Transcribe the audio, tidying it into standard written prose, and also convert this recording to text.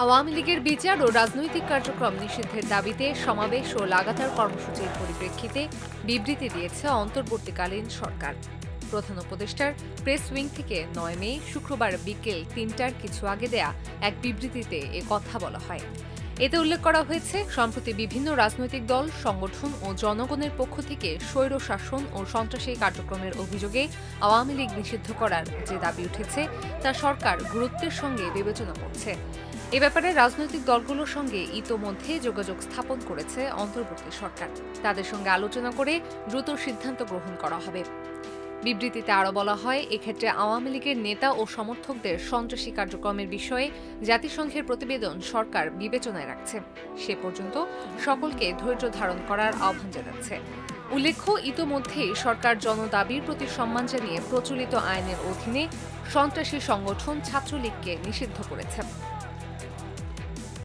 আওয়ামী লীগের বিচার ও রাজনৈতিক কার্যক্রম নিষিদ্ধের দাবিতে সমাবেশ ও লাগাতার কর্মসূচির পরিপ্রেক্ষিতে বিবৃতি দিয়েছে অন্তর্বর্তীকালীন সরকার। প্রধান উপদেষ্টার প্রেস উইং থেকে ৯ মে শুক্রবার বিকেল ৩টার কিছু আগে দেয়া এক বিবৃতিতে এ কথা বলা হয়। এতে উল্লেখ করা হয়েছে, সম্প্রতি বিভিন্ন রাজনৈতিক দল, সংগঠন ও জনগণের পক্ষ থেকে স্বৈর শাসন ও সন্ত্রাসী কার্যক্রমের অভিযোগে আওয়ামী লীগ নিষিদ্ধ করার যে দাবি উঠেছে তা সরকার গুরুত্বের সঙ্গে বিবেচনা করছে। এ ব্যাপারে রাজনৈতিক দলগুলোর সঙ্গে ইতোমধ্যে যোগাযোগ স্থাপন করেছে অন্তর্বর্তী সরকার। তাদের সঙ্গে আলোচনা করে দ্রুত সিদ্ধান্ত গ্রহণ করা হবে। বিবৃতিতে আরও বলা হয়, এক্ষেত্রে আওয়ামী লীগের নেতা ও সমর্থকদের সন্ত্রাসী কার্যক্রমের বিষয়ে জাতিসংঘের প্রতিবেদন সরকার বিবেচনায় রাখছে। সে পর্যন্ত সকলকে ধৈর্য ধারণ করার আহ্বান জানাচ্ছে। উল্লেখ্য, ইতোমধ্যেই সরকার জনদাবির প্রতি সম্মান জানিয়ে প্রচলিত আইনের অধীনে সন্ত্রাসী সংগঠন ছাত্রলীগকে নিষিদ্ধ করেছে।